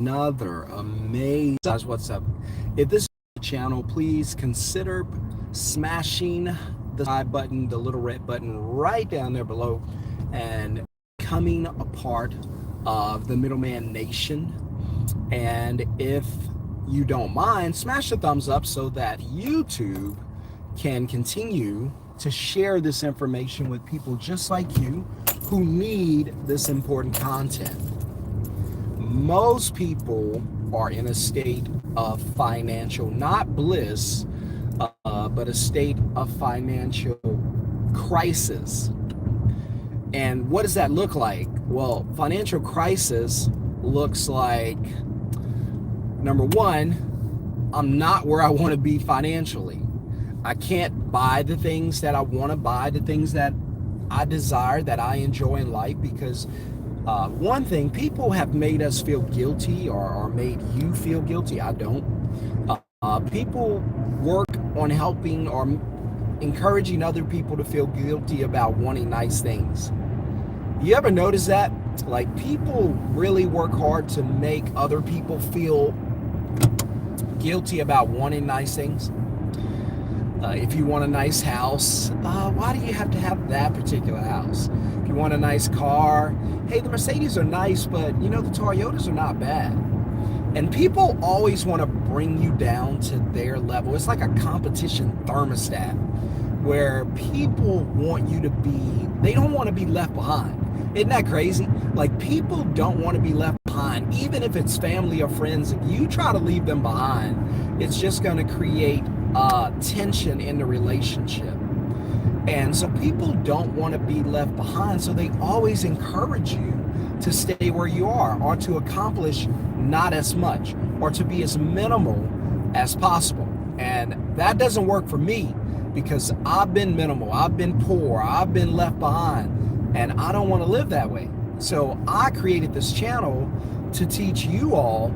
another amazing. Guys, what's up? If this is your channel, please consider smashing the subscribe button, the little red button right down there below, and becoming a part of the Middleman Nation. And if you don't mind, smash the thumbs up so that YouTube can continue to share this information with people just like you who need this important content. Most people are in a state of financial, not bliss, but a state of financial crisis. And what does that look like? Well, financial crisis looks like, number one, I'm not where I want to be financially. I can't buy the things that I want to buy, the things that I desire, that I enjoy in life, because one thing, people have made us feel guilty, or made you feel guilty. I don't. People work on helping or encouraging other people to feel guilty about wanting nice things. You ever notice that? Like, people really work hard to make other people feel guilty about wanting nice things. If you want a nice house, why do you have to have that particular house? If you want a nice car, hey, the Mercedes are nice, but you know, the Toyotas are not bad. And people always want to bring you down to their level. It's like a competition thermostat where people want you to be, they don't want to be left behind. Isn't that crazy? Like, people don't want to be left behind, even if it's family or friends. If you try to leave them behind, it's just going to create tension in the relationship. And so people don't want to be left behind, so they always encourage you to stay where you are, or to accomplish not as much, or to be as minimal as possible. And that doesn't work for me, because I've been minimal, I've been poor, I've been left behind, and I don't want to live that way. So I created this channel to teach you all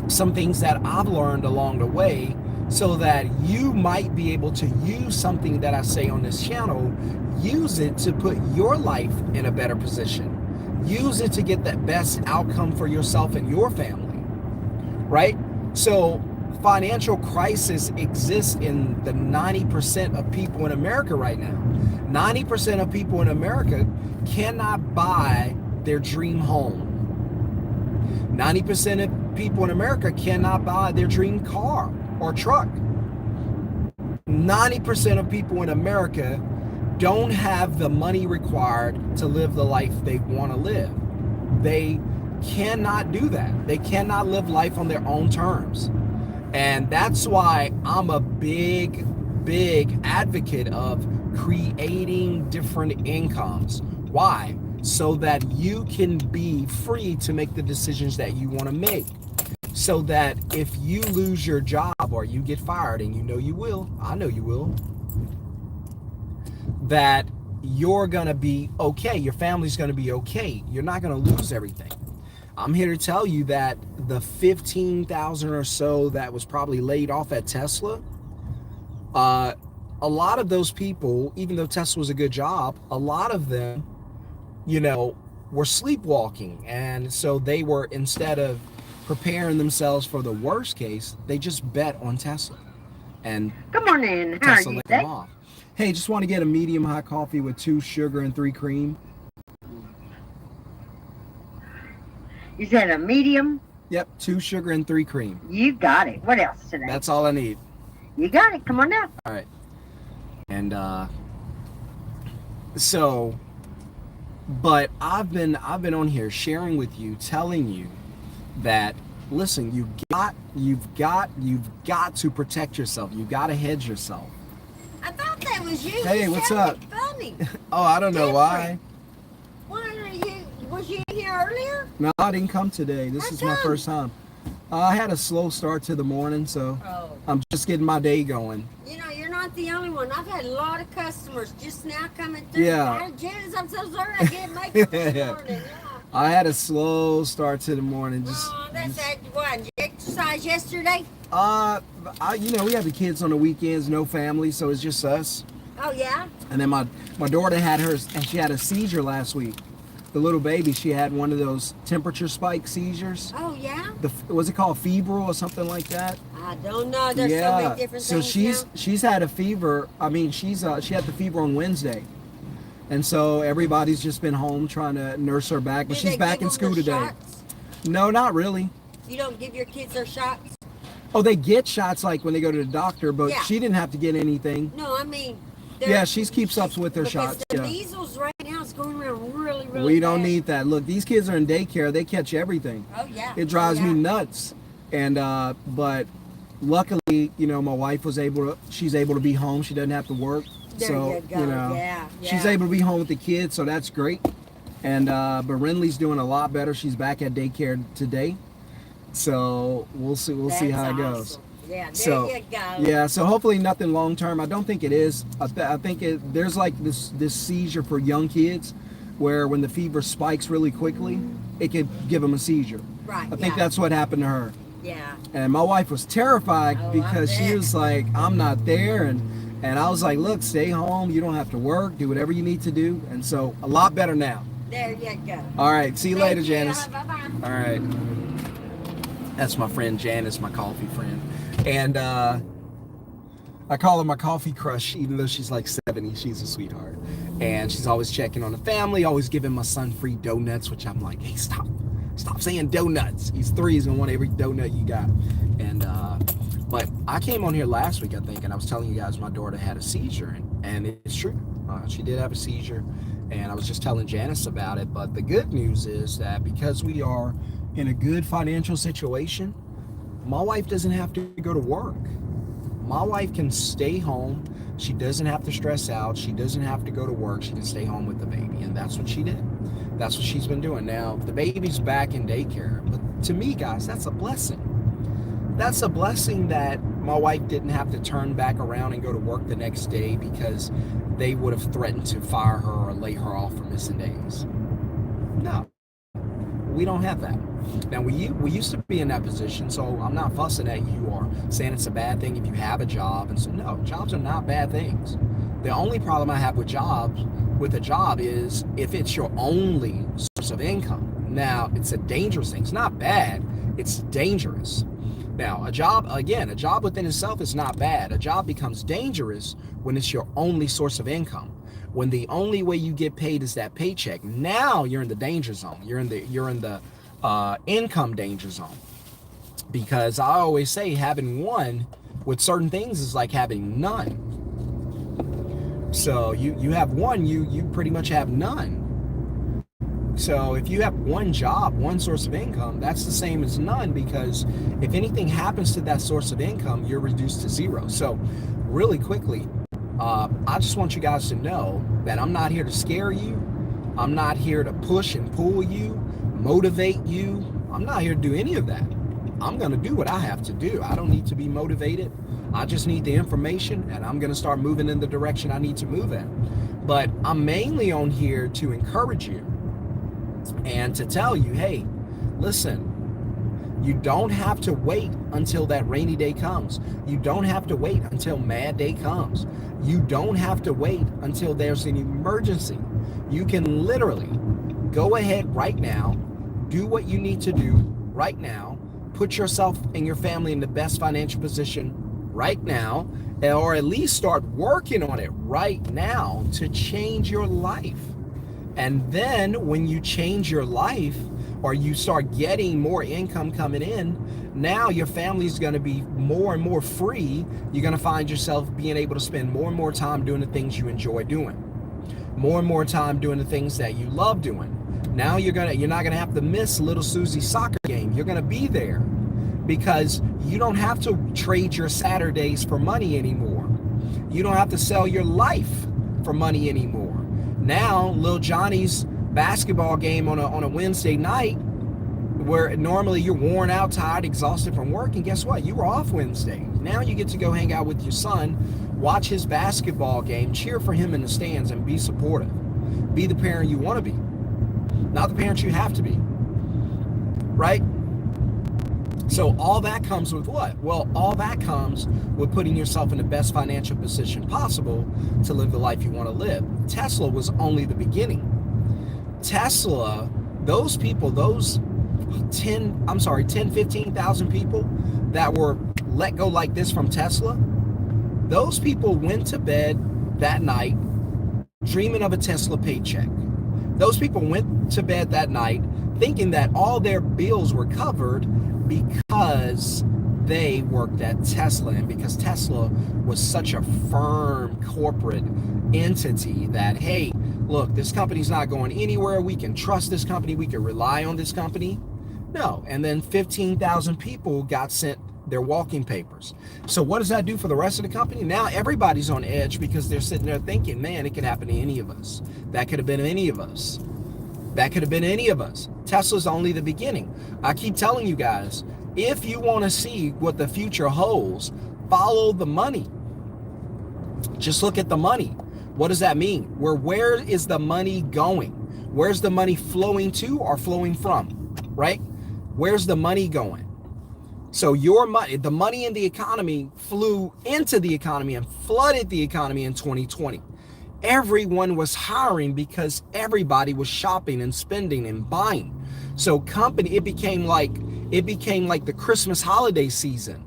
some things that I've learned along the way, so that you might be able to use something that I say on this channel, use it to put your life in a better position. Use it to get that best outcome for yourself and your family, right? So financial crisis exists in the 90% of people in America right now. 90% of people in America cannot buy their dream home. 90% of people in America cannot buy their dream car or truck. 90% of people in America don't have the money required to live the life they want to live. They cannot do that. They cannot live life on their own terms. And that's why I'm a big advocate of creating different incomes. Why? So that you can be free to make the decisions that you want to make. So that if you lose your job or you get fired, and you know you will, I know you will, that you're going to be okay. Your family's going to be okay. You're not going to lose everything. I'm here to tell you that the 15,000 or so that was probably laid off at Tesla, a lot of those people, even though Tesla was a good job, a lot of them, you know, were sleepwalking. And so they were, instead of preparing themselves for the worst case, they just bet on Tesla. And good morning. How Tesla are you let them today? off. Hey, just want to get a medium hot coffee with 2 sugar and 3 cream. You said a medium? Yep, 2 sugar and 3 cream. You got it. What else today? That's all I need. You got it. Come on down. All right. And so, but I've been on here sharing with you, telling you that, listen, you've got to protect yourself. You've got to hedge yourself. I thought that was you. Hey, You what's sounded up? Funny. Oh, I don't know why. Why are you? Was you here earlier? No, I didn't come today. This is my first time. I had a slow start to the morning, so I'm just getting my day going. You know, you're not the only one. I've had a lot of customers just now coming through. Yeah. Janice, I'm so sorry I can't make it this morning. Yeah. I had a slow start to the morning. What? Did you exercise yesterday? You know, we have the kids on the weekends, no family, so it's just us. Oh yeah. And then my daughter had she had a seizure last week. the little baby, she had one of those temperature spike seizures. Oh yeah. Was it called febrile or something like that? I don't know. There's so many different so things she's had a fever. I mean, she had the fever on Wednesday, and so everybody's just been home trying to nurse her back. But Do she's they back give in them school the today. shots? No, not really. You don't give your kids their shots? Oh, they get shots like when they go to the doctor, but Yeah. she didn't have to get anything. No, I mean. Yeah, she keeps up with their shots. The Yeah. measles right now is going around really, really We don't bad. need that. Look, these kids are in daycare. They catch everything. Oh yeah. It drives Oh, yeah. me nuts. And but luckily, you know, my wife she's able to be home. She doesn't have to work. There So, you go. know, Yeah. she's able to be home with the kids, so that's great. And but Renly's doing a lot better. She's back at daycare today. So we'll see how it goes. Awesome. Yeah, there So, you go. Yeah, so hopefully nothing long term. I don't think it is. I think there's like this seizure for young kids where when the fever spikes really quickly, it could give them a seizure. Right. I think that's what happened to her. Yeah. And my wife was terrified Oh, because I she bet. was like, I'm not there. And I was like, look, stay home. You don't have to work. Do whatever you need to do. And so a lot better now. There you go. All right. See you later, Thank you. Janice. Bye-bye. All right. That's my friend Janice, my coffee friend. And I call her my coffee crush, even though she's like 70. She's a sweetheart. And she's always checking on the family, always giving my son free donuts, which I'm like, hey, stop saying donuts. He's 3, he's gonna want every donut you got. And but I came on here last week, I think, and I was telling you guys my daughter had a seizure, and it's true. She did have a seizure, and I was just telling Janice about it. But the good news is that because we are in a good financial situation, my wife doesn't have to go to work. My wife can stay home. She doesn't have to stress out. She doesn't have to go to work. She can stay home with the baby. And that's what she did. That's what she's been doing. Now, the baby's back in daycare. But to me, guys, that's a blessing. That's a blessing that my wife didn't have to turn back around and go to work the next day because they would have threatened to fire her or lay her off for missing days. No, we don't have that. Now, we used to be in that position, so I'm not fussing at you or saying it's a bad thing if you have a job. And so, no, jobs are not bad things. The only problem I have with a job is if it's your only source of income. Now, it's a dangerous thing. It's not bad. It's dangerous. Now, a job within itself is not bad. A job becomes dangerous when it's your only source of income. When the only way you get paid is that paycheck. Now you're in the danger zone. You're in the income danger zone. Because I always say having one with certain things is like having none. So you have one, you pretty much have none. So if you have one job, one source of income, that's the same as none, because if anything happens to that source of income, you're reduced to zero. So really quickly, I just want you guys to know that I'm not here to scare you. I'm not here to push and pull you, motivate you. I'm not here to do any of that. I'm going to do what I have to do. I don't need to be motivated. I just need the information, and I'm going to start moving in the direction I need to move in. But I'm mainly on here to encourage you and to tell you, hey, listen, you don't have to wait until that rainy day comes. You don't have to wait until mad day comes. You don't have to wait until there's an emergency. You can literally go ahead right now, do what you need to do right now, put yourself and your family in the best financial position right now, or at least start working on it right now to change your life. And then when you change your life, or you start getting more income coming in, now your family's going to be more and more free. You're going to find yourself being able to spend more and more time doing the things you enjoy doing, more and more time doing the things that you love doing. Now you're not going to have to miss little Susie's soccer game. You're going to be there because you don't have to trade your Saturdays for money anymore. You don't have to sell your life for money anymore. Now, little Johnny's basketball game on a Wednesday night, where normally you're worn out, tired, exhausted from work, and guess what? You were off Wednesday. Now you get to go hang out with your son, watch his basketball game, cheer for him in the stands, and be supportive. Be the parent you want to be, not the parent you have to be, right? So all that comes with what? Well, all that comes with putting yourself in the best financial position possible to live the life you want to live. Tesla was only the beginning. Tesla, those people, those 15,000 people that were let go like this from Tesla, those people went to bed that night dreaming of a Tesla paycheck. Those people went to bed that night thinking that all their bills were covered because they worked at Tesla, and because Tesla was such a firm corporate entity that, hey, look, this company's not going anywhere. We can trust this company. We can rely on this company. No. And then 15,000 people got sent their walking papers. So what does that do for the rest of the company? Now everybody's on edge because they're sitting there thinking, man, it could happen to any of us. That could have been any of us. That could have been any of us. Tesla's only the beginning. I keep telling you guys, if you want to see what the future holds, follow the money. Just look at the money. What does that mean? Where is the money going? Where's the money flowing to or flowing from, right? Where's the money going? So your money, the money in the economy flew into the economy and flooded the economy in 2020. Everyone was hiring because everybody was shopping and spending and buying. So it became like the Christmas holiday season,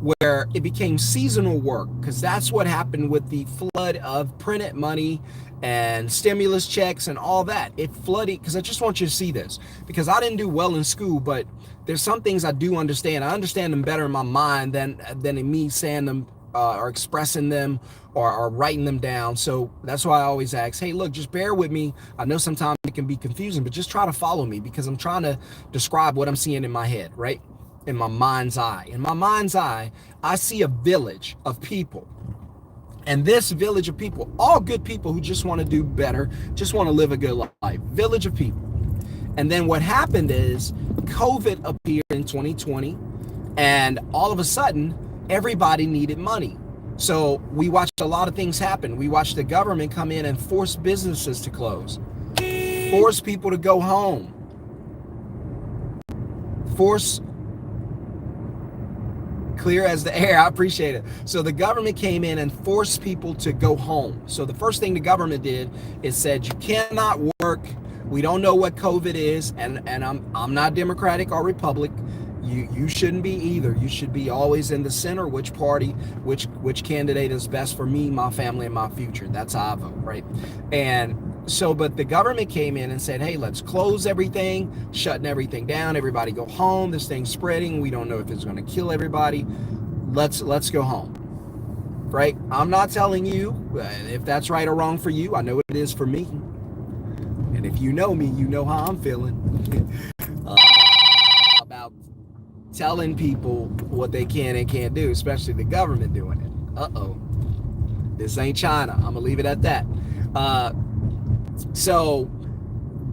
where it became seasonal work, because that's what happened with the flood of printed money and stimulus checks and all that. It flooded, because I just want you to see this, because I didn't do well in school, but there's some things I do understand. I understand them better in my mind than in me saying them or expressing them or writing them down. So that's why I always ask, hey, look, just bear with me. I know sometimes it can be confusing, but just try to follow me, because I'm trying to describe what I'm seeing in my head, right? In my mind's eye. In my mind's eye, I see a village of people. And this village of people, all good people who just want to do better, just want to live a good life. Village of people. And then what happened is COVID appeared in 2020, and all of a sudden, everybody needed money. So we watched a lot of things happen. We watched the government come in and force businesses to close, force people to go home, force clear as the air. I appreciate it. So the government came in and forced people to go home. So the first thing the government did is said, you cannot work. We don't know what COVID is, and I'm not Democratic or Republic. You shouldn't be either. You should be always in the center. Which party, which candidate is best for me, my family, and my future. That's how I vote, right? And so, but the government came in and said, hey, let's close everything, shutting everything down. Everybody go home. This thing's spreading. We don't know if it's going to kill everybody. Let's go home, right? I'm not telling you if that's right or wrong for you. I know it is for me. And if you know me, you know how I'm feeling about telling people what they can and can't do, especially the government doing it. Uh-oh. This ain't China. I'm going to leave it at that. So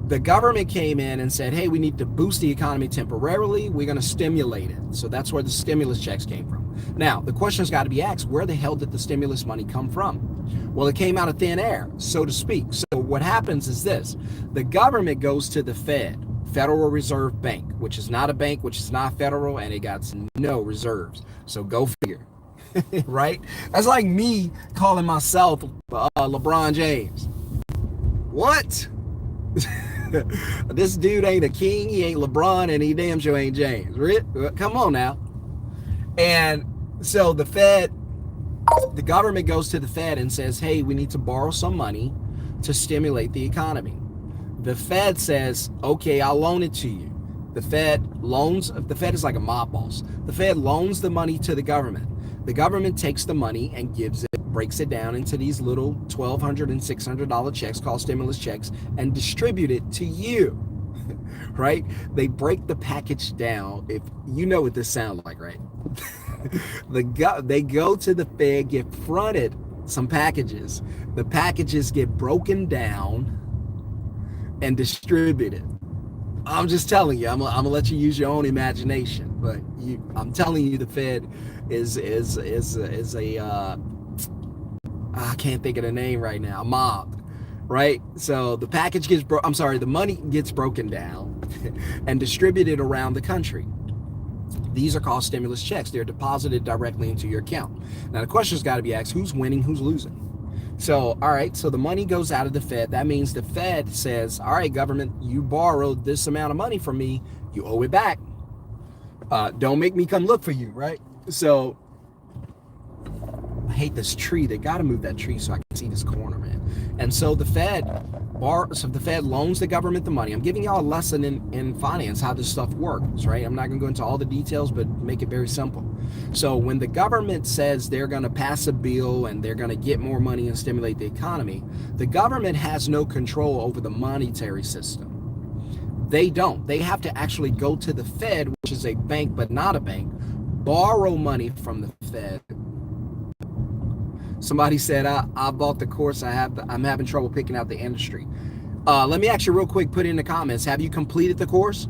the government came in and said, hey, we need to boost the economy temporarily. We're going to stimulate it. So that's where the stimulus checks came from. Now, the question's got to be asked, where the hell did the stimulus money come from? Well, it came out of thin air, so to speak. So what happens is this. The government goes to the Fed, Federal Reserve Bank, which is not a bank, which is not federal, and it got no reserves. So go figure, right? That's like me calling myself LeBron James. What? This dude ain't a king, he ain't LeBron, and he damn sure ain't James. Come on now. And so the government goes to the Fed and says, hey, we need to borrow some money to stimulate the economy. The Fed says, okay, I'll loan it to you. The Fed is like a mob boss. The Fed loans the money to the government. The government takes the money and breaks it down into these little $1,200 and $600 checks called stimulus checks and distribute it to you, right? They break the package down. If you know what this sounds like, right? They go to the Fed, get fronted some packages. The packages get broken down and distributed. I'm just telling you, I'm gonna let you use your own imagination, but I'm telling you, the Fed is a I can't think of the name right now, mob, right? So the package gets the money gets broken down and distributed around the country. These are called stimulus checks. They're deposited directly into your account. Now the question's got to be asked, who's winning, who's losing? So, all right, so the money goes out of the Fed. That means the Fed says, all right, government, you borrowed this amount of money from me. You owe it back. Don't make me come look for you, right? So I hate this tree. They got to move that tree so I can see this corner, man. And so the Fed loans the government the money. I'm giving y'all a lesson in finance, how this stuff works, right? I'm not going to go into all the details, but make it very simple. So when the government says they're going to pass a bill and they're going to get more money and stimulate the economy, the government has no control over the monetary system. They don't. They have to actually go to the Fed, which is a bank but not a bank, borrow money from the Fed. Somebody said, I bought the course. I'm having trouble picking out the industry. Let me ask you real quick, put in the comments, have you completed the course?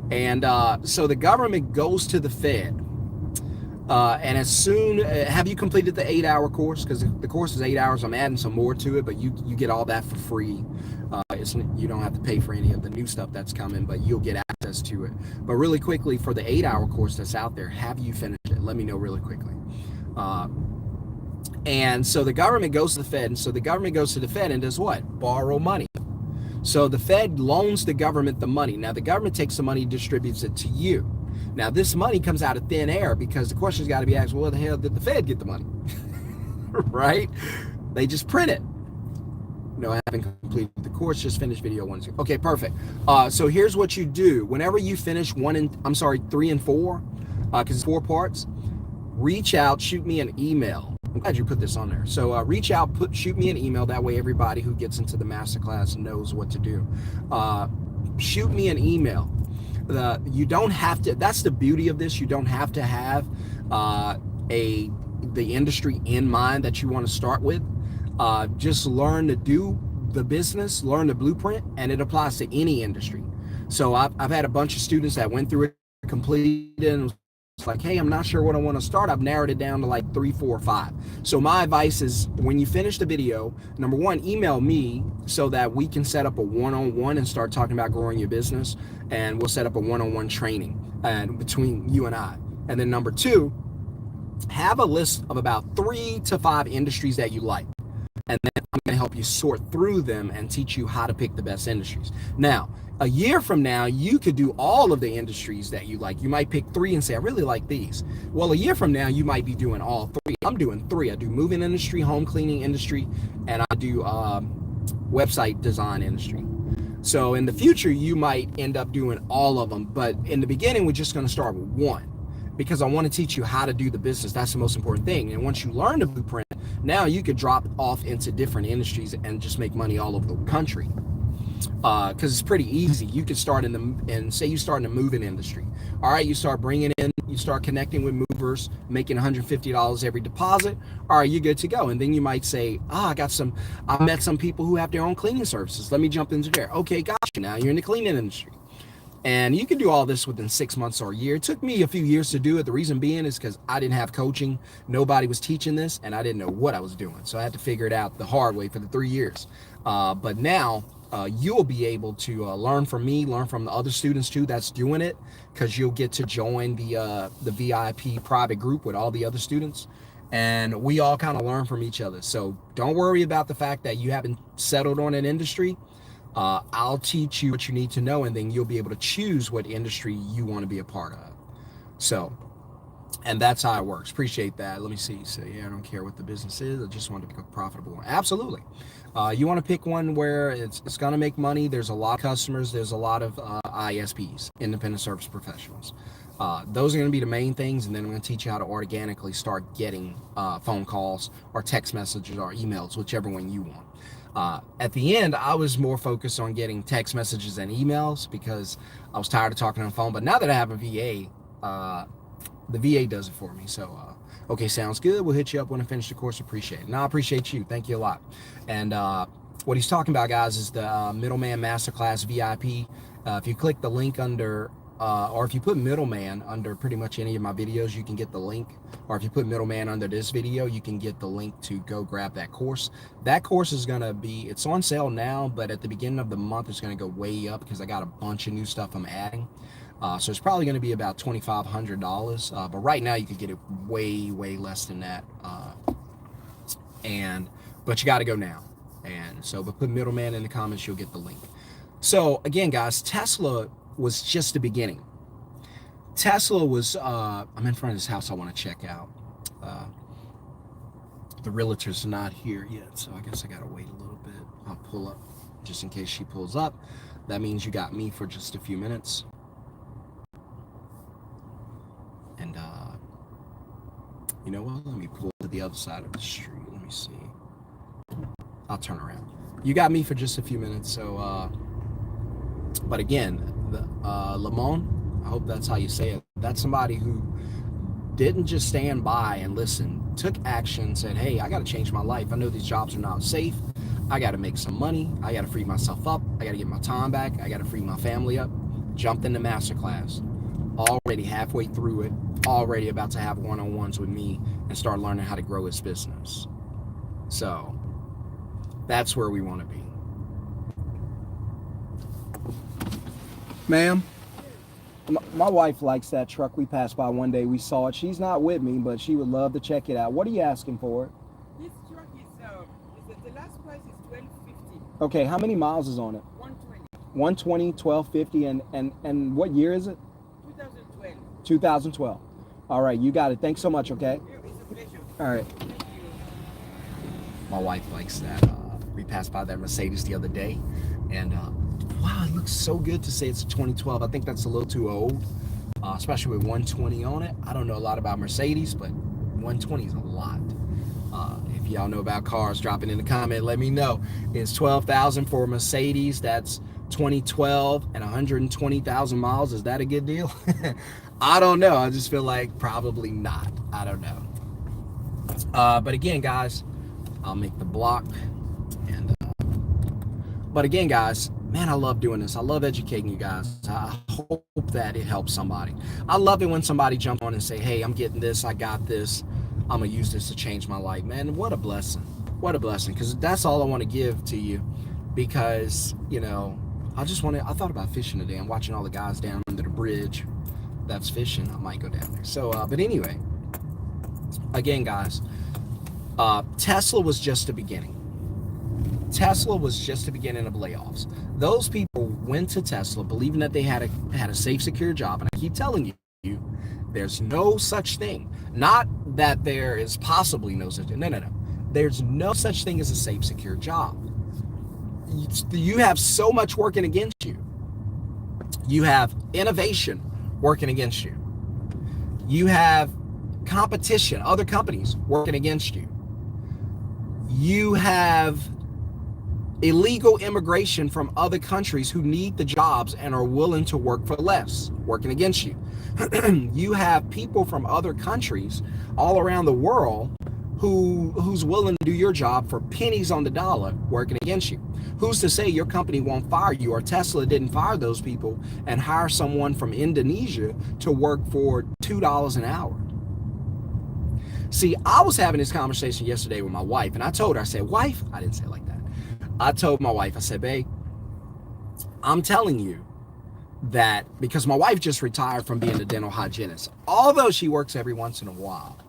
And so the government goes to the Fed. And as soon, have you completed the 8-hour course? Because the course is 8 hours. I'm adding some more to it, but you get all that for free. You don't have to pay for any of the new stuff that's coming, but you'll get access to it. But really quickly, for the 8-hour course that's out there, have you finished it? Let me know really quickly. And so the government goes to the Fed, and so the government goes to the Fed and does what? Borrow money. So the Fed loans the government the money. Now the government takes the money, distributes it to you. Now this money comes out of thin air because the question's got to be asked, well, where the hell did the Fed get the money? Right? They just print it. No, I haven't completed the course, just finished video 1 and 2. Okay, perfect. So here's what you do. Whenever you finish 3 and 4, because it's 4 parts, reach out, shoot me an email. I'm glad you put this on there. So reach out, shoot me an email. That way everybody who gets into the masterclass knows what to do. Shoot me an email. You don't have to, that's the beauty of this. You don't have to have the industry in mind that you want to start with. Just learn to do the business, learn the blueprint, and it applies to any industry. So I've had a bunch of students that went through it, completed, and it's like, hey, I'm not sure what I want to start. I've narrowed it down to like 3, 4, 5. So my advice is when you finish the video, number 1, email me so that we can set up a one-on-one and start talking about growing your business. And we'll set up a one-on-one training and between you and I. And then number 2, have a list of about 3 to 5 industries that you like. And then I'm going to help you sort through them and teach you how to pick the best industries. Now, a year from now, you could do all of the industries that you like. You might pick 3 and say, I really like these. Well, a year from now, you might be doing all 3. I'm doing 3. I do moving industry, home cleaning industry, and I do website design industry. So in the future, you might end up doing all of them. But in the beginning, we're just going to start with 1 because I want to teach you how to do the business. That's the most important thing. And once you learn the blueprint, now you could drop off into different industries and just make money all over the country. Because it's pretty easy. You could start say you start in the moving industry. All right, you start bringing in, you start connecting with movers, making $150 every deposit. All right, you're good to go. And then you might say, I met some people who have their own cleaning services. Let me jump into there. Okay, gotcha. Now you're in the cleaning industry. And you can do all this within 6 months or a year. It took me a few years to do it. The reason being is because I didn't have coaching. Nobody was teaching this, and I didn't know what I was doing. So I had to figure it out the hard way for the 3 years. But now you'll be able to learn from me, learn from the other students too that's doing it, because you'll get to join the VIP private group with all the other students. And we all kind of learn from each other. So don't worry about the fact that you haven't settled on an industry. I'll teach you what you need to know, and then you'll be able to choose what industry you want to be a part of. So, and that's how it works. Appreciate that. Let me see. So yeah, I don't care what the business is. I just want to become profitable. Absolutely. You want to pick one where it's going to make money. There's a lot of customers. There's a lot of ISPs, independent service professionals. Those are going to be the main things. And then I'm going to teach you how to organically start getting phone calls or text messages or emails, whichever one you want. At the end, I was more focused on getting text messages and emails because I was tired of talking on the phone. But now that I have a VA, the VA does it for me. So, okay, sounds good. We'll hit you up when I finish the course. Appreciate it. No, I appreciate you. Thank you a lot. And what he's talking about, guys, is the Middleman Masterclass VIP. If you click the link under, or if you put middleman under pretty much any of my videos, you can get the link. Or if you put middleman under this video, you can get the link to go grab that course. That course is going to be, it's on sale now, but at the beginning of the month, it's going to go way up because I got a bunch of new stuff I'm adding. So it's probably going to be about $2,500. But right now you could get it way, way less than that. And but you got to go now. And so, but put middleman in the comments, you'll get the link. So again, guys, Tesla was just the beginning. Tesla was, I'm in front of this house I want to check out. The realtor's not here yet, so I guess I got to wait a little bit. I'll pull up just in case she pulls up. That means you got me for just a few minutes. And, you know what? Let me pull to the other side of the street. Let me see. I'll turn around. You got me for just a few minutes, so, but again, Lamont, I hope that's how you say it. That's somebody who didn't just stand by and listen, took action, said, hey, I got to change my life. I know these jobs are not safe. I got to make some money. I got to free myself up. I got to get my time back. I got to free my family up. Jumped into masterclass. Already halfway through it. Already about to have one-on-ones with me and start learning how to grow his business. So that's where we want to be. Ma'am, my wife likes that truck we passed by one day. We saw it. She's not with me, but she would love to check it out. What are you asking for it? This truck is the last price is $12.50. Okay, how many miles is on it? 120. 120, 1250, and what year is it? 2012. 2012. All right, you got it. Thanks so much, okay? It's a pleasure. All right. Thank you. My wife likes that. We passed by that Mercedes the other day, and wow, it looks so good to say it's a 2012. I think that's a little too old, especially with 120 on it. I don't know a lot about Mercedes, but 120 is a lot. If y'all know about cars, drop it in the comment. Let me know. It's 12,000 for a Mercedes. That's 2012 and 120,000 miles. Is that a good deal? I don't know. I just feel like probably not. I don't know. But again, guys, I'll make the block. And but again, guys, man, I love doing this. I love educating you guys. I hope that it helps somebody. I love it when somebody jumps on and say, hey, I'm getting this. I got this. I'm going to use this to change my life. Man, what a blessing. What a blessing. Because that's all I want to give to you. Because, you know, I thought about fishing today. I'm watching all the guys down under the bridge that's fishing. I might go down there. So, but anyway, again, guys, Tesla was just the beginning. Tesla was just the beginning of layoffs. Those people went to Tesla believing that they had a safe, secure job. And I keep telling you, there's no such thing. Not that there is possibly no such thing. No. There's no such thing as a safe, secure job. You have so much working against you. You have innovation working against you. You have competition, other companies working against you. You have illegal immigration from other countries who need the jobs and are willing to work for less, working against you. You have people from other countries all around the world who's willing to do your job for pennies on the dollar, working against you. Who's to say your company won't fire you, or Tesla didn't fire those people and hire someone from Indonesia to work for $2 an hour? See, I was having this conversation yesterday with my wife, and I told her, I said, wife, I didn't say it like that. I told my wife, I said, babe, I'm telling you that, because my wife just retired from being a dental hygienist, although she works every once in a while,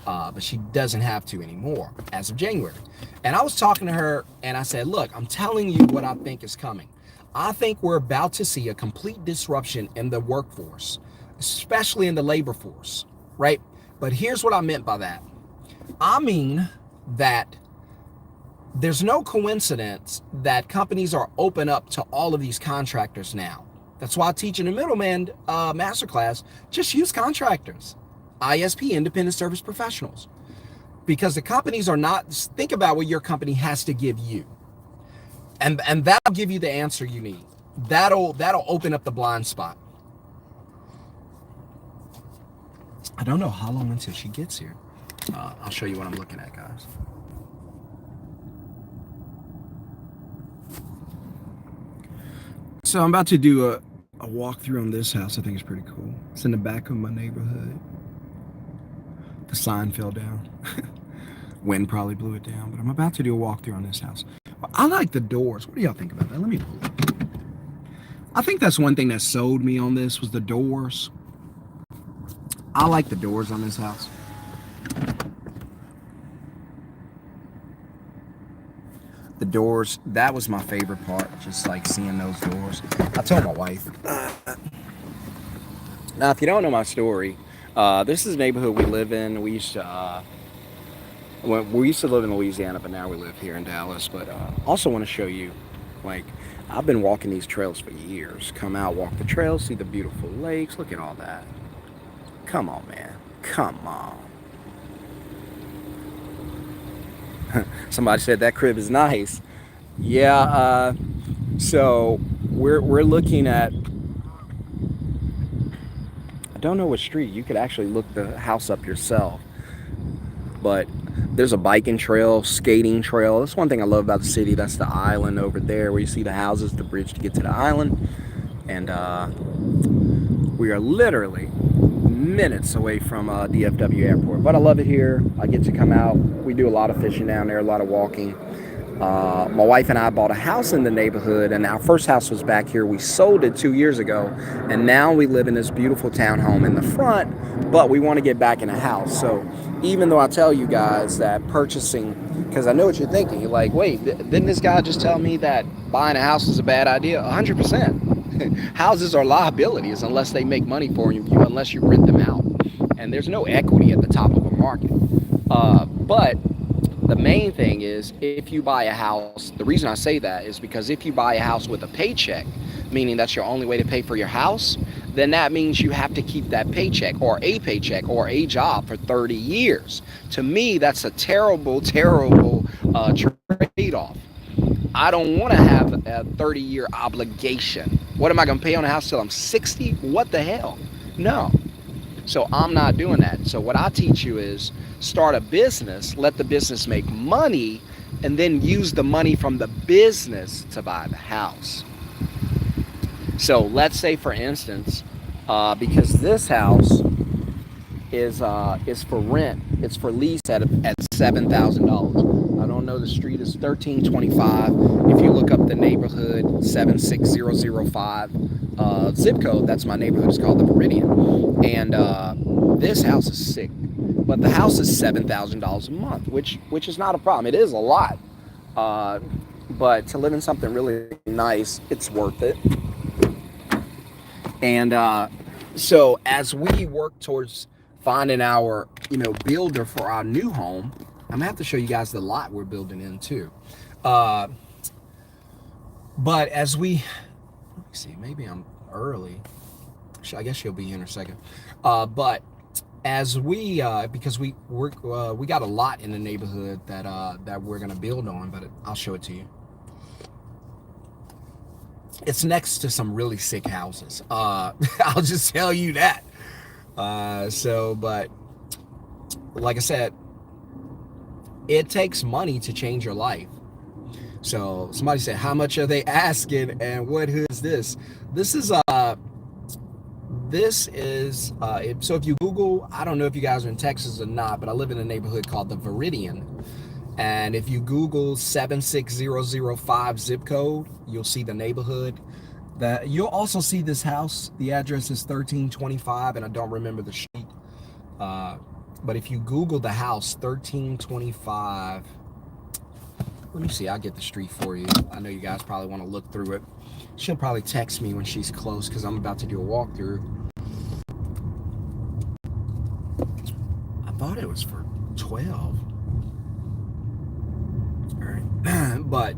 but she doesn't have to anymore as of January. And I was talking to her and I said, look, I'm telling you what I think is coming. I think we're about to see a complete disruption in the workforce, especially in the labor force, right? But here's what I meant by that. I mean that there's no coincidence that companies are open up to all of these contractors now. That's why I teach in the middleman masterclass, just use contractors, ISP, independent service professionals, because the companies are not, think about what your company has to give you. And that'll give you the answer you need. That'll open up the blind spot. I don't know how long until she gets here. I'll show you what I'm looking at, guys. So I'm about to do a walkthrough on this house. I think it's pretty cool. It's in the back of my neighborhood. The sign fell down. Wind probably blew it down, but I'm about to do a walkthrough on this house. I like the doors. What do y'all think about that? Let me pull it. I think that's one thing that sold me on this was the doors. I like the doors on this house. doors, that was my favorite part, just like seeing those doors. I told my wife. Now, if you don't know my story, this is the neighborhood we live in. We used to live in Louisiana, but now we live here in Dallas. But also want to show you, like, I've been walking these trails for years. Come out, walk the trails, see the beautiful lakes. Look at all that. Come on, man. Come on. Somebody said that crib is nice. Yeah. So we're looking at. I don't know what street. You could actually look the house up yourself. But there's a biking trail, skating trail. That's one thing I love about the city. That's the island over there where you see the houses, the bridge to get to the island. And we are literally minutes away from DFW Airport. But I love it here. I get to come out. We do a lot of fishing down there, a lot of walking. My wife and I bought a house in the neighborhood, and our first house was back here. We sold it 2 years ago, and now we live in this beautiful townhome in the front, but we want to get back in a house. So even though I tell you guys that purchasing, because I know what you're thinking, you're like, wait, didn't this guy just tell me that buying a house is a bad idea? 100%. Houses are liabilities unless they make money for you, unless you rent them out. And there's no equity at the top of a market. But the main thing is, if you buy a house, the reason I say that is because if you buy a house with a paycheck, meaning that's your only way to pay for your house, then that means you have to keep that paycheck or a job for 30 years. To me, that's a terrible, terrible trade-off. I don't want to have a 30-year obligation. What am I going to pay on a house till I'm 60? What the hell? No. So I'm not doing that. So what I teach you is start a business, let the business make money, and then use the money from the business to buy the house. So let's say, for instance, because this house is for rent, it's for lease at $7,000. I don't know, the street is 1325. If you look up the neighborhood 76005 zip code, that's my neighborhood. It's called the Meridian, and this house is sick. But the house is $7,000 a month, which is not a problem. It is a lot, but to live in something really nice, it's worth it. And so as we work towards finding our builder for our new home, I'm gonna have to show you guys the lot we're building in too. But as we, let me see, maybe I'm early. I guess she'll be here in a second. But as we, because we got a lot in the neighborhood that we're gonna build on, but I'll show it to you. It's next to some really sick houses. I'll just tell you that. But like I said, it takes money to change your life. So somebody said, how much are they asking, and what hood is this? This is so if you Google, I don't know if you guys are in Texas or not, but I live in a neighborhood called the Meridian. And if you Google 76005 zip code, you'll see the neighborhood. That you'll also see this house. The address is 1325, and I don't remember the street. But if you Google the house 1325, let me see. I'll get the street for you. I know you guys probably want to look through it. She'll probably text me when she's close because I'm about to do a walkthrough. I thought it was for 12. But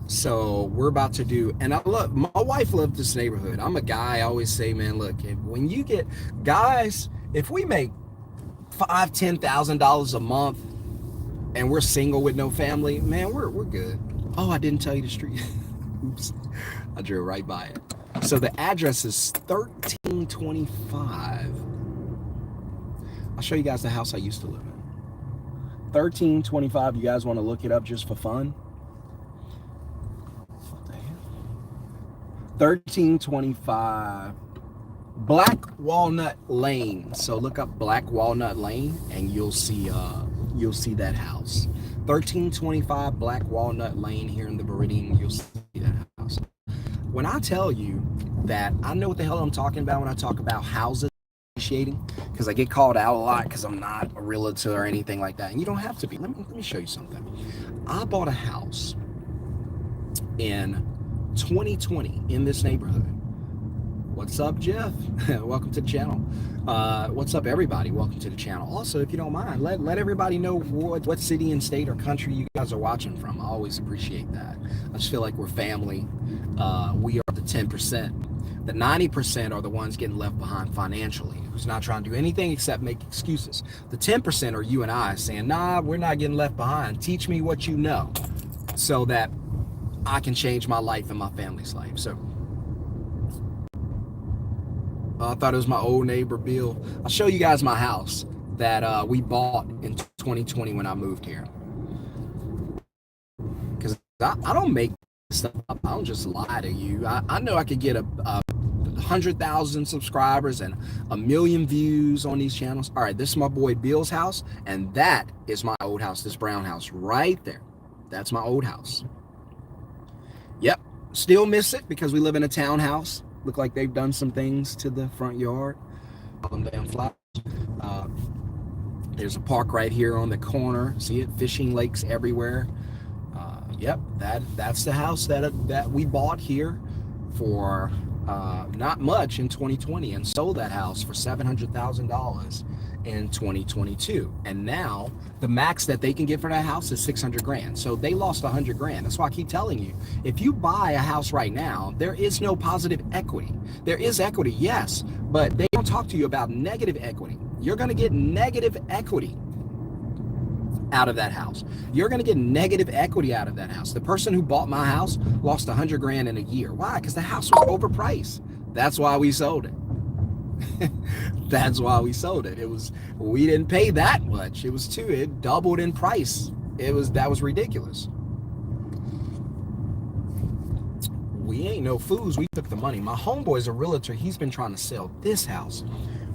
so we're about to do, and my wife loved this neighborhood. I'm a guy, I always say, man, look, when you get guys, if we make $5,000-$10,000 a month and we're single with no family, man, we're good. Oh, I didn't tell you the street. Oops, I drove right by it. So the address is 1325. I'll show you guys the house I used to live in. 1325. You guys want to look it up just for fun? What the hell? 1325 Black Walnut Lane. So look up Black Walnut Lane and you'll see that house. 1325 Black Walnut Lane here in the Meridian. You'll see that house. When I tell you that I know what the hell I'm talking about when I talk about houses appreciating, because I get called out a lot because I'm not a realtor or anything like that. And you don't have to be. Let me show you something. I bought a house in 2020 in this neighborhood. What's up, Jeff? Welcome to the channel. What's up, everybody? Welcome to the channel. Also, if you don't mind, let everybody know what city and state or country you guys are watching from. I always appreciate that. I just feel like we're family. We are the 10%. The 90% are the ones getting left behind financially, who's not trying to do anything except make excuses. The 10% are you and I saying, nah, we're not getting left behind. Teach me what you know so that I can change my life and my family's life. So I thought it was my old neighbor, Bill. I'll show you guys my house that we bought in 2020 when I moved here. Because I don't make stuff up. I don't just lie to you. I know I could get a 100,000 subscribers and 1 million views on these channels. All right, this is my boy Bill's house, and that is my old house, this brown house right there. That's my old house. Yep, still miss it because we live in a townhouse. Look like they've done some things to the front yard. All them damn flowers. There's a park right here on the corner. See it? Fishing lakes everywhere. Yep, that's the house that we bought here for not much in 2020 and sold that house for $700,000 in 2022. And now the max that they can get for that house is 600 grand. So they lost 100 grand. That's why I keep telling you, if you buy a house right now, there is no positive equity. There is equity, yes, but they don't talk to you about negative equity. You're going to get negative equity out of that house. You're going to get negative equity out of that house. The person who bought my house lost 100 grand in a year. Why? Because the house was overpriced. That's why we sold it. That's why we sold it. We didn't pay that much. It doubled in price. That was ridiculous. We ain't no fools. We took the money. My homeboy's a realtor. He's been trying to sell this house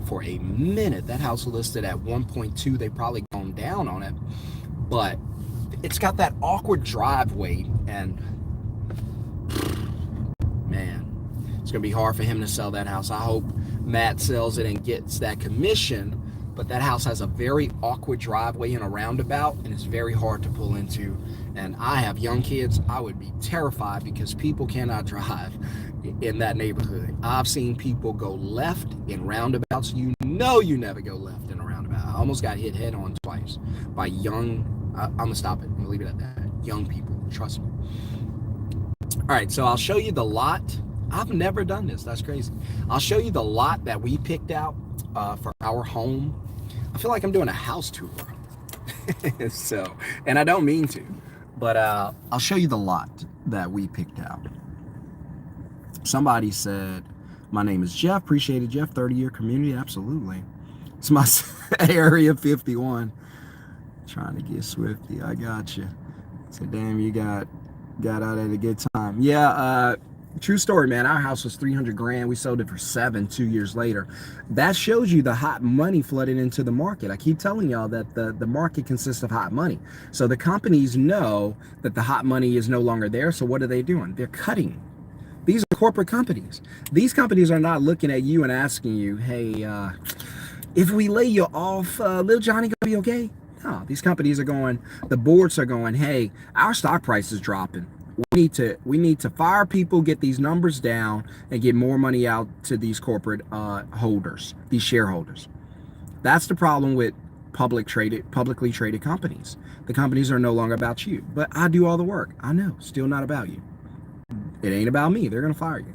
for a minute. That house listed at 1.2. They probably gone down on it, but it's got that awkward driveway, and man, it's gonna be hard for him to sell that house. I hope Matt sells it and gets that commission, but that house has a very awkward driveway and a roundabout, and it's very hard to pull into. And I have young kids. I would be terrified because people cannot drive in that neighborhood. I've seen people go left in roundabouts. You know you never go left in a roundabout. I almost got hit head on twice by I'm gonna stop it. I'm gonna leave it at that. Young people, trust me. All right, so I'll show you the lot. I've never done this. That's crazy. I'll show you the lot that we picked out for our home. I feel like I'm doing a house tour. So, and I don't mean to, but I'll show you the lot that we picked out. Somebody said, my name is Jeff. Appreciate it, Jeff. 30-year community. Absolutely. It's my area 51. Trying to get Swifty. I got you. So damn, you got out at a good time. Yeah, true story, man. Our house was 300 grand. We sold it for 2 years later. That shows you the hot money flooded into the market. I keep telling y'all that the market consists of hot money. So the companies know that the hot money is no longer there. So what are they doing? They're cutting. These are corporate companies. These companies are not looking at you and asking you, hey, if we lay you off, Lil Johnny gonna be okay? No, these companies are going, the boards are going, hey, our stock price is dropping. We need to fire people, get these numbers down, and get more money out to these corporate holders, these shareholders. That's the problem with publicly traded companies. The companies are no longer about you. But I do all the work. I know, still not about you. It ain't about me. They're gonna fire you.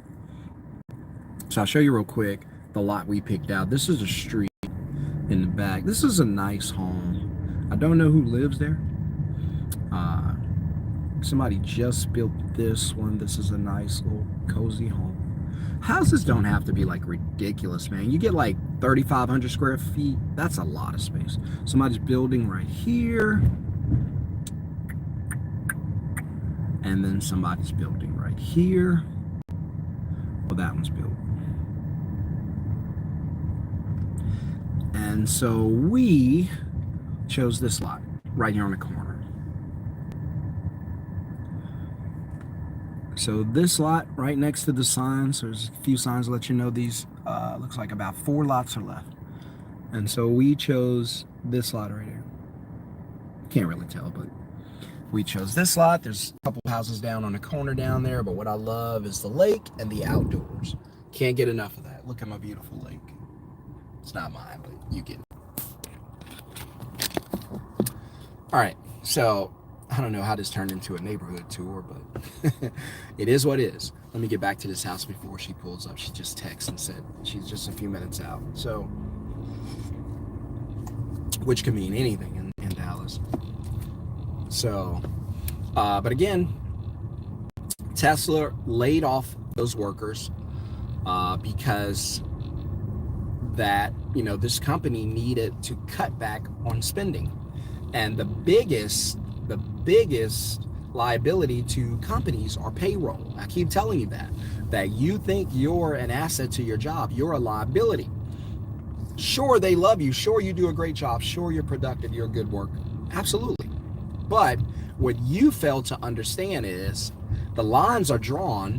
So I'll show you real quick the lot we picked out. This is a street in the back. This is a nice home. I don't know who lives there. Somebody just built this one. This is a nice little cozy home. Houses don't have to be like ridiculous, man. You get like 3,500 square feet. That's a lot of space. Somebody's building right here. And then somebody's building right here. Well, that one's built. And so we chose this lot right here on the corner. So this lot right next to the signs, there's a few signs to let you know these looks like about 4 lots are left. And so we chose this lot right here. Can't really tell, but we chose this lot. There's a couple houses down on the corner down there, but what I love is the lake and the outdoors. Can't get enough of that. Look at my beautiful lake. It's not mine, but you get it. All right, so I don't know how this turned into a neighborhood tour, but it is what it is. Let me get back to this house before she pulls up. She just texted and said she's just a few minutes out. So, which could mean anything in Dallas. So, but again, Tesla laid off those workers because that, this company needed to cut back on spending. And the biggest liability to companies are payroll. I keep telling you that you think you're an asset to your job. You're a liability. Sure, they love you. Sure, you do a great job. Sure, you're productive. You're a good worker. Absolutely. But what you fail to understand is the lines are drawn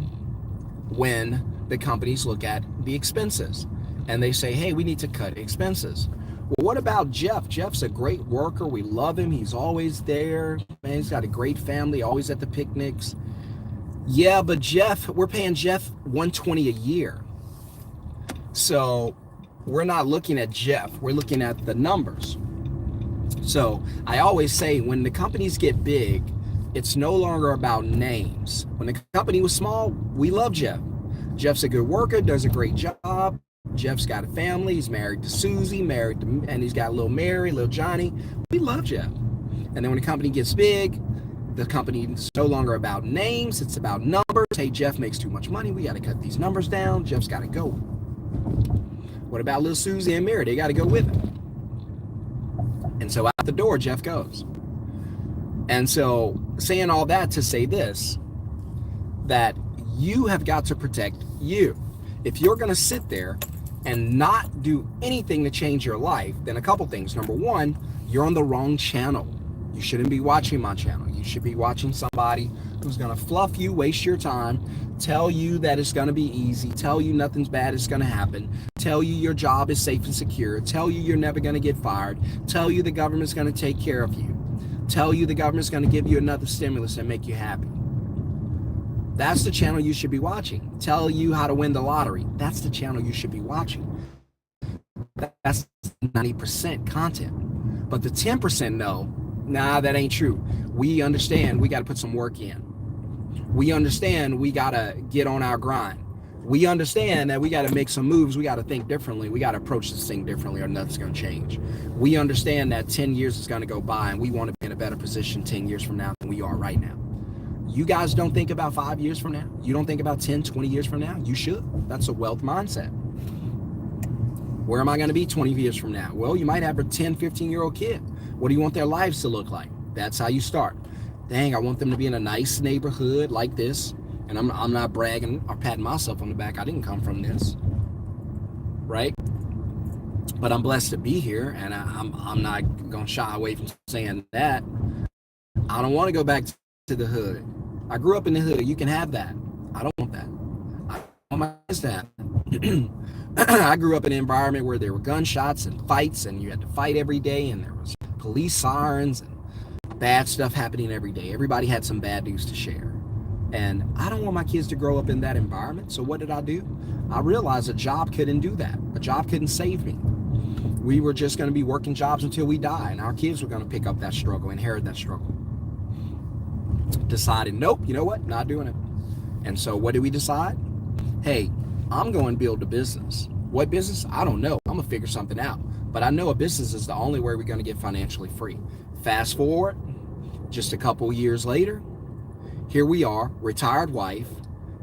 when the companies look at the expenses and they say, hey, we need to cut expenses. Well, what about Jeff? Jeff's a great worker. We love him. He's always there. Man, he's got a great family, always at the picnics. Yeah, but we're paying Jeff $120 a year. So we're not looking at Jeff. We're looking at the numbers. So I always say when the companies get big, it's no longer about names. When the company was small, we love Jeff. Jeff's a good worker, does a great job. Jeff's got a family. He's married to Susie, and he's got little Mary, little Johnny. We love Jeff. And then when the company gets big, the company is no longer about names. It's about numbers. Hey, Jeff makes too much money. We got to cut these numbers down. Jeff's got to go. What about little Susie and Mary? They got to go with him. And so out the door, Jeff goes. And so saying all that to say this, that you have got to protect you. If you're going to sit there and not do anything to change your life, then a couple things. Number one, you're on the wrong channel. You shouldn't be watching my channel. You should be watching somebody who's going to fluff you, waste your time, tell you that it's going to be easy, tell you nothing's bad is going to happen, tell you your job is safe and secure, tell you you're never going to get fired, tell you the government's going to take care of you, tell you the government's going to give you another stimulus and make you happy. That's the channel you should be watching. Tell you how to win the lottery. That's the channel you should be watching. That's 90% content. But the 10% no, nah, that ain't true. We understand we got to put some work in. We understand we got to get on our grind. We understand that we got to make some moves. We got to think differently. We got to approach this thing differently or nothing's going to change. We understand that 10 years is going to go by and we want to be in a better position 10 years from now than we are right now. You guys don't think about 5 years from now. You don't think about 10, 20 years from now. You should. That's a wealth mindset. Where am I going to be 20 years from now? Well, you might have a 10, 15-year-old kid. What do you want their lives to look like? That's how you start. Dang, I want them to be in a nice neighborhood like this. And I'm not bragging or patting myself on the back. I didn't come from this. Right? But I'm blessed to be here. And I'm not going to shy away from saying that. I don't want to go back to the hood. I grew up in the hood. You can have that. I don't want that. I want my kids to have that. I grew up in an environment where there were gunshots and fights and you had to fight every day and there was police sirens and bad stuff happening every day. Everybody had some bad news to share. And I don't want my kids to grow up in that environment. So what did I do? I realized a job couldn't do that. A job couldn't save me. We were just going to be working jobs until we die. And our kids were going to pick up that struggle, inherit that struggle. Decided, nope, you know what? Not doing it. And so what did we decide? Hey, I'm going to build a business. What business? I don't know. I'm going to figure something out. But I know a business is the only way we're going to get financially free. Fast forward, just a couple years later, here we are, retired wife,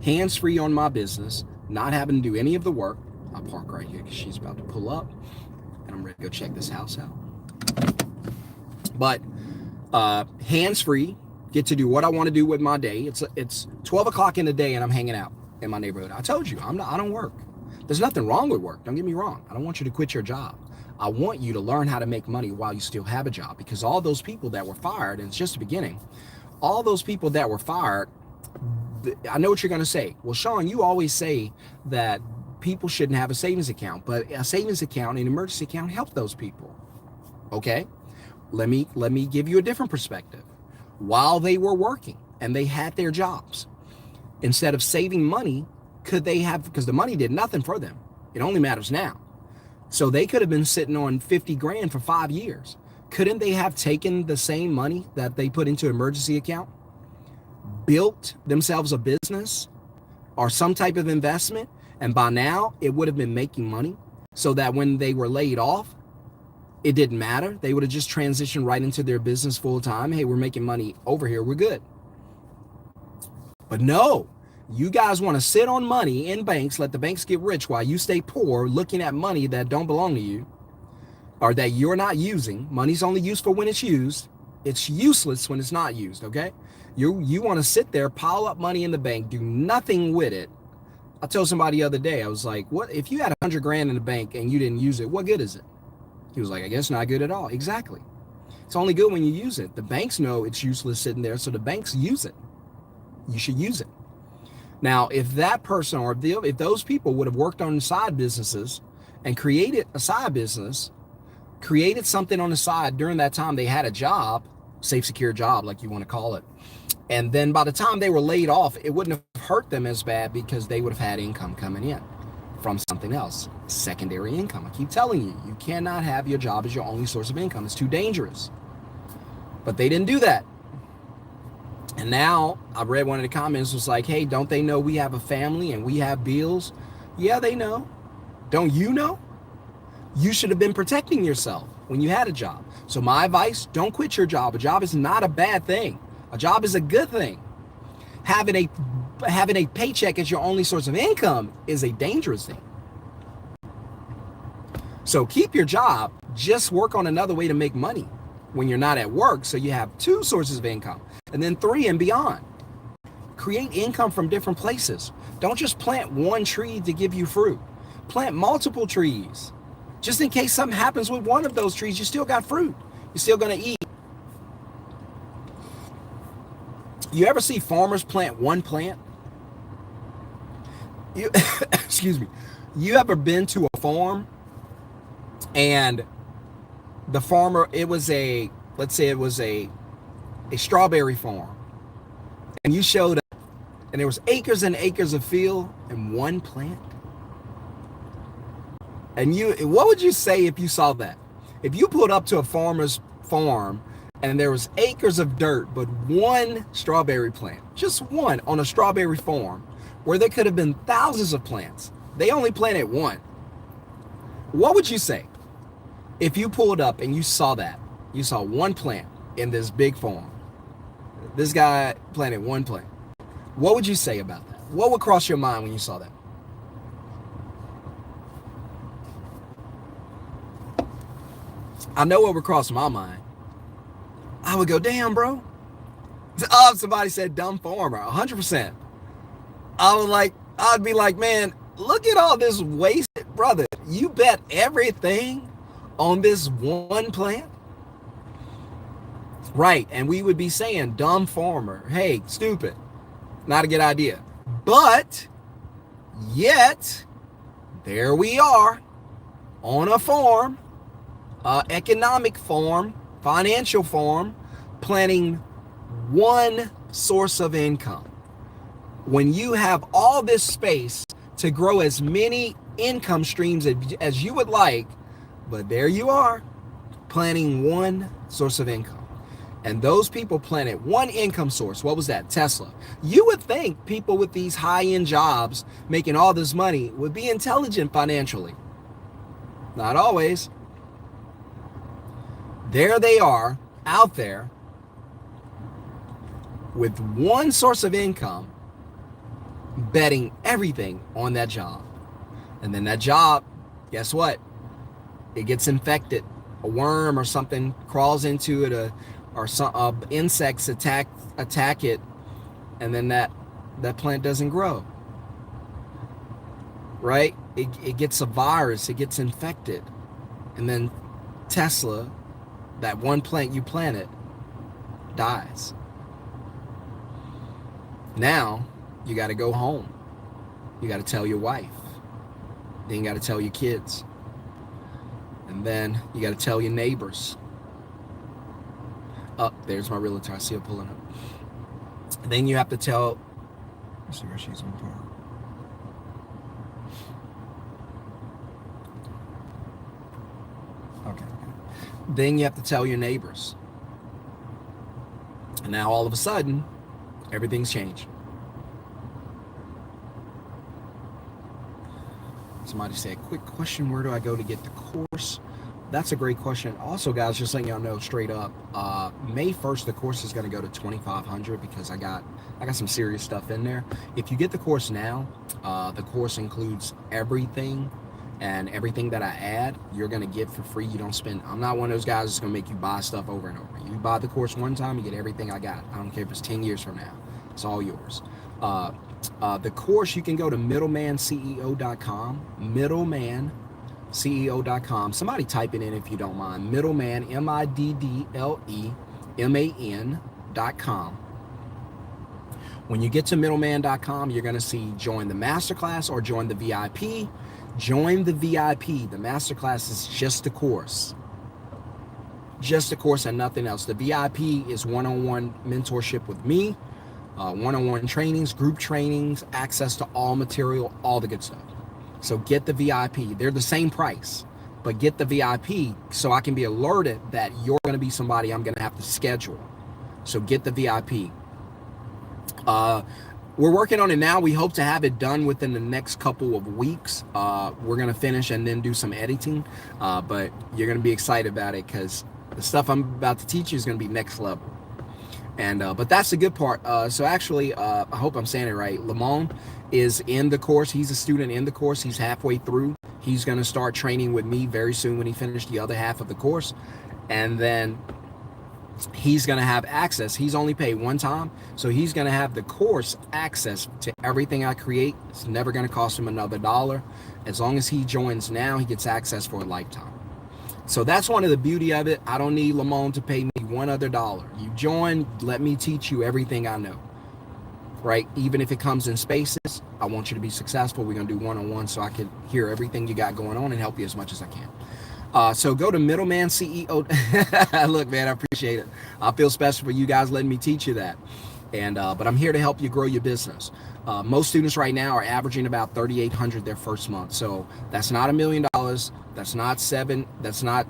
hands-free on my business, not having to do any of the work. I'll park right here because she's about to pull up, and I'm ready to go check this house out. But hands-free, get to do what I want to do with my day. It's 12 o'clock in the day, and I'm hanging out in my neighborhood. I told you, I don't work. There's nothing wrong with work. Don't get me wrong. I don't want you to quit your job. I want you to learn how to make money while you still have a job, because all those people that were fired, and it's just the beginning, all those people that were fired, I know what you're going to say. Well, Shon, you always say that people shouldn't have a savings account, but a savings account and emergency account help those people. Okay, let me give you a different perspective. While they were working and they had their jobs, instead of saving money, could they have, because the money did nothing for them, it only matters now. So they could have been sitting on 50 grand for 5 years. Couldn't they have taken the same money that they put into emergency account, built themselves a business or some type of investment, and by now it would have been making money, so that when they were laid off, it didn't matter. They would have just transitioned right into their business full time. Hey, we're making money over here, we're good. But no, you guys want to sit on money in banks, let the banks get rich while you stay poor, looking at money that don't belong to you or that you're not using. Money's only useful when it's used. It's useless when it's not used, okay? You want to sit there, pile up money in the bank, do nothing with it. I told somebody the other day, I was like, what if you had 100 grand in the bank and you didn't use it, what good is it? He was like, I guess not good at all. Exactly. It's only good when you use it. The banks know it's useless sitting there, so the banks use it. You should use it. Now, if that person or if those people would have worked on side businesses and created a side business, created something on the side during that time they had a job, safe, secure job, like you want to call it, and then by the time they were laid off, it wouldn't have hurt them as bad because they would have had income coming in from something else, secondary income. I keep telling you, you cannot have your job as your only source of income. It's too dangerous. But they didn't do that. And now I read one of the comments was like, hey, don't they know we have a family and we have bills? Yeah, they know. Don't you know? You should have been protecting yourself when you had a job. So my advice, don't quit your job. A job is not a bad thing. A job is a good thing. Having a paycheck as your only source of income is a dangerous thing. So keep your job, just work on another way to make money when you're not at work, so you have 2 sources of income, and then 3 and beyond. Create income from different places. Don't just plant one tree to give you fruit. Plant multiple trees. Just in case something happens with one of those trees, you still got fruit. You're still gonna eat. You ever see farmers plant one plant? Excuse me. You ever been to a farm and the farmer, let's say it was a strawberry farm, and you showed up and there was acres and acres of field and one plant? And what would you say if you saw that? If you pulled up to a farmer's farm and there was acres of dirt, but one strawberry plant, just one on a strawberry farm, where there could have been thousands of plants, they only planted one. What would you say if you pulled up and you saw that? You saw one plant in this big farm. This guy planted one plant. What would you say about that? What would cross your mind when you saw that? I know what would cross my mind. I would go, damn, bro. Oh, somebody said dumb farmer, 100%. I'd be like, man, look at all this waste, brother. You bet everything on this one plant? Right, and we would be saying, dumb farmer. Hey, stupid. Not a good idea. But yet, there we are on a farm, economic farm, financial farm, planning one source of income. When you have all this space to grow as many income streams as you would like, but there you are, planning one source of income. And those people planted one income source. What was that? Tesla. You would think people with these high-end jobs making all this money would be intelligent financially. Not always. There they are out there with one source of income, betting everything on that job. And then that job, guess what? It gets infected. A worm or something crawls into it, or some insects attack it, and then that plant doesn't grow. Right? It gets a virus, it gets infected, and then Tesla, that one plant you planted, dies. Now you got to go home. You got to tell your wife. Then you got to tell your kids. And then you got to tell your neighbors. Oh, there's my realtor. I see her pulling up. And then you have to tell. Let's see where she's on par. Okay. Then you have to tell your neighbors. And now all of a sudden, everything's changed. Somebody said, quick question, where do I go to get the course? That's a great question. Also, guys, just letting y'all know straight up, May 1st, the course is going to go to $2,500 because I got some serious stuff in there. If you get the course now, the course includes everything, and everything that I add, you're going to get for free. You don't spend. I'm not one of those guys that's going to make you buy stuff over and over. You buy the course one time, you get everything I got. I don't care if it's 10 years from now. It's all yours. The course, you can go to middlemanceo.com, middlemanceo.com. Somebody type it in if you don't mind. Middleman, middleman.com. When you get to middleman.com, you're going to see join the masterclass or join the VIP. Join the VIP. The masterclass is just a course. Just a course and nothing else. The VIP is one-on-one mentorship with me, one-on-one trainings, group trainings, access to all material, all the good stuff. So get the VIP. They're the same price, but get the VIP so I can be alerted that you're going to be somebody I'm going to have to schedule. So get the VIP. We're working on it now. We hope to have it done within the next couple of weeks. We're going to finish and then do some editing, but you're going to be excited about it because the stuff I'm about to teach you is going to be next level. And but that's the good part. So actually, I hope I'm saying it right. Lamont is in the course. He's a student in the course. He's halfway through. He's going to start training with me very soon when he finished the other half of the course. And then he's going to have access. He's only paid one time. So he's going to have the course access to everything I create. It's never going to cost him another dollar. As long as he joins now, he gets access for a lifetime. So that's one of the beauty of it. I don't need Lamont to pay me one other dollar. You join, let me teach you everything I know, right? Even if it comes in spaces, I want you to be successful. We're going to do one-on-one so I can hear everything you got going on and help you as much as I can. So go to Middleman CEO. Look, man, I appreciate it. I feel special for you guys letting me teach you that. And but I'm here to help you grow your business. Most students right now are averaging about $3,800 their first month. So that's not $1 million. That's not that's not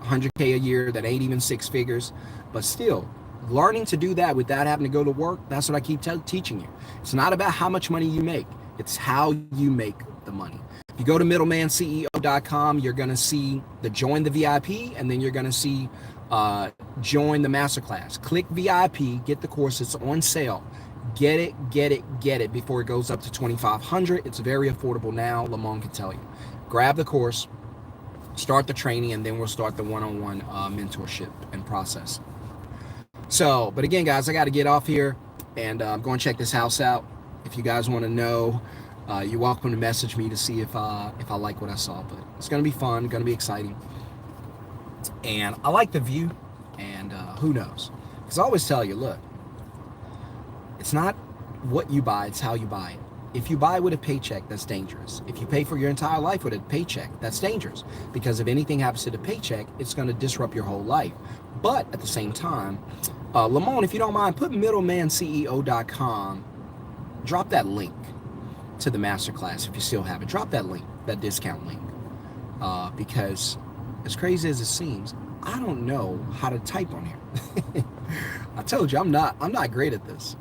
100K a year. That ain't even six figures. But still, learning to do that without having to go to work, that's what I keep teaching you. It's not about how much money you make. It's how you make the money. If you go to middlemanceo.com, you're going to see the join the VIP, and then you're going to see join the masterclass. Click VIP, get the course. It's on sale. Get it before it goes up to $2,500. It's very affordable now. Lamont can tell you. Grab the course, start the training, and then we'll start the one-on-one mentorship and process. So, but again, guys, I got to get off here, and I'm going to check this house out. If you guys want to know, you're welcome to message me to see if I like what I saw. But it's going to be fun, going to be exciting. And I like the view, and who knows? Because I always tell you, look, it's not what you buy, it's how you buy it. If you buy with a paycheck, that's dangerous. If you pay for your entire life with a paycheck, that's dangerous. Because if anything happens to the paycheck, it's going to disrupt your whole life. But at the same time, Lamont, if you don't mind, put middlemanceo.com, drop that link to the masterclass if you still have it. Drop that link, that discount link. Because as crazy as it seems, I don't know how to type on here. I told you I'm not great at this.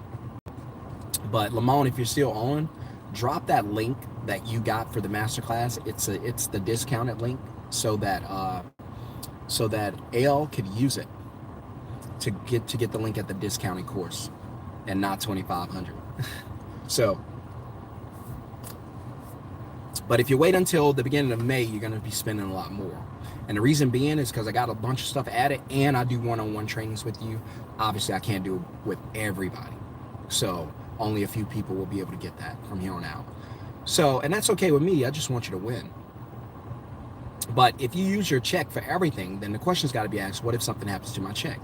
But Lamont, if you're still on, drop that link that you got for the masterclass. It's the discounted link so that L could use it to get the link at the discounted course and not $2,500. So, but if you wait until the beginning of May, you're going to be spending a lot more. And the reason being is because I got a bunch of stuff added and I do one-on-one trainings with you. Obviously, I can't do it with everybody. So only a few people will be able to get that from here on out. So, and that's okay with me. I just want you to win. But if you use your check for everything, then the question's got to be asked, what if something happens to my check?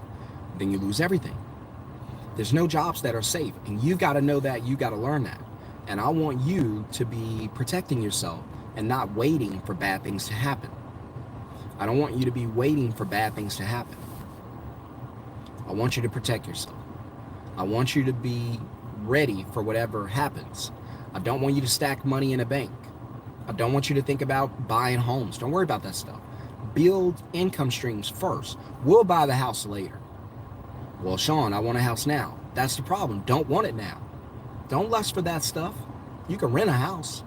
Then you lose everything. There's no jobs that are safe. And you've got to know that. You've got to learn that. And I want you to be protecting yourself and not waiting for bad things to happen. I don't want you to be waiting for bad things to happen. I want you to protect yourself. I want you to be ready for whatever happens. I don't want you to stack money in a bank. I don't want you to think about buying homes. Don't worry about that stuff. Build income streams first. We'll buy the house later. Well, Sean, I want a house now. That's the problem. Don't want it now. Don't lust for that stuff. You can rent a house.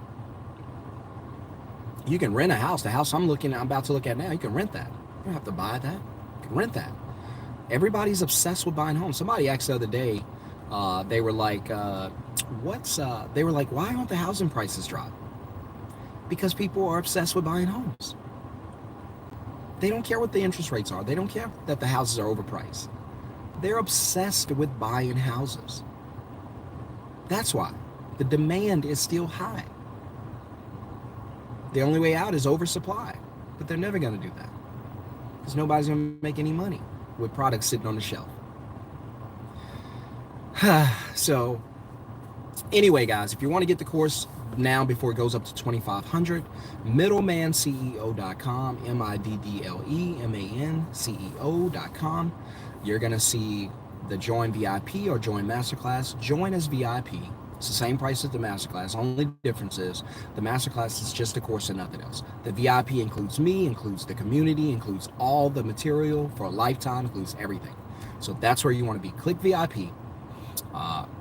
You can rent a house. The house I'm about to look at now, you can rent that. You don't have to buy that. You can rent that. Everybody's obsessed with buying homes. Somebody asked the other day, they were like, why aren't the housing prices dropping? Because people are obsessed with buying homes. They don't care what the interest rates are. They don't care that the houses are overpriced. They're obsessed with buying houses. That's why the demand is still high. The only way out is oversupply, but they're never going to do that because nobody's going to make any money with products sitting on the shelf. So anyway, guys, if you want to get the course now before it goes up to $2,500, middlemanceo.com, middlemanceo.com. You're going to see the Join VIP or Join Masterclass. Join as VIP. It's the same price as the Masterclass. Only difference is the Masterclass is just a course and nothing else. The VIP includes me, includes the community, includes all the material for a lifetime, includes everything. So that's where you want to be. Click VIP,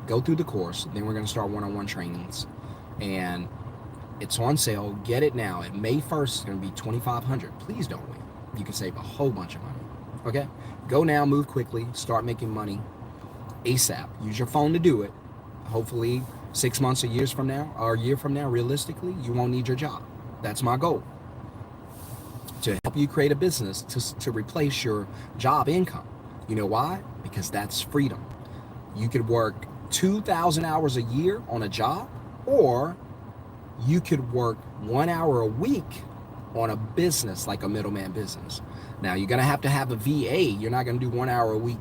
go through the course, then we're going to start one-on-one trainings. And it's on sale. Get it now. At May 1st, it's going to be $2,500. Please don't wait. You can save a whole bunch of money. Okay? Go now, move quickly, start making money ASAP. Use your phone to do it. Hopefully 6 months or years from now, or a year from now, realistically, you won't need your job. That's my goal. To help you create a business to replace your job income. You know why? Because that's freedom. You could work 2,000 hours a year on a job, or you could work 1 hour a week on a business like a middleman business. Now, you're going to have a VA. You're not going to do 1 hour a week,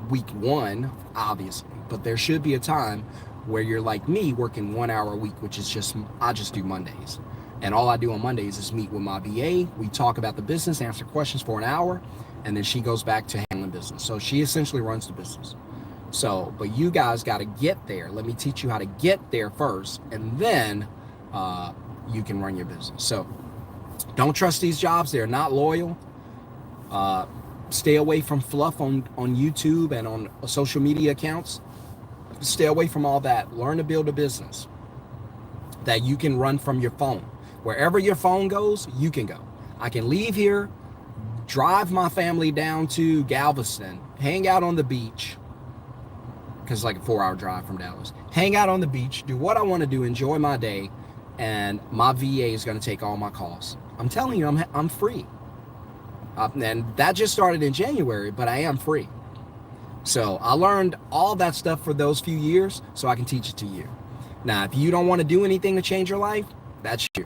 week one, obviously. But there should be a time where you're like me, working 1 hour a week, which is I just do Mondays. And all I do on Mondays is meet with my VA. We talk about the business, answer questions for an hour, and then she goes back to handling business. So she essentially runs the business. So, but you guys got to get there. Let me teach you how to get there first, and then you can run your business. So don't trust these jobs. They're not loyal. Stay away from fluff on YouTube and on social media accounts. Stay away from all that. Learn to build a business that you can run from your phone. Wherever your phone goes, you can go. I can leave here, drive my family down to Galveston, hang out on the beach, because it's like a 4-hour drive from Dallas. Hang out on the beach, do what I want to do, enjoy my day, and my VA is going to take all my calls. I'm telling you, I'm free. And that just started in January, but I am free. So I learned all that stuff for those few years so I can teach it to you. Now, if you don't want to do anything to change your life, that's you.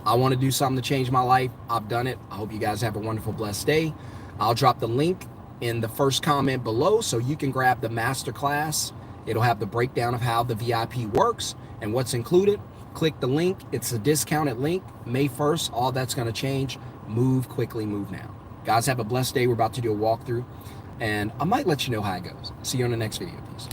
I want to do something to change my life. I've done it. I hope you guys have a wonderful, blessed day. I'll drop the link in the first comment below so you can grab the masterclass. It'll have the breakdown of how the VIP works and what's included. Click the link. It's a discounted link. May 1st, all that's going to change. Move quickly, move now. Guys, have a blessed day. We're about to do a walkthrough, and I might let you know how it goes. See you on the next video. Peace.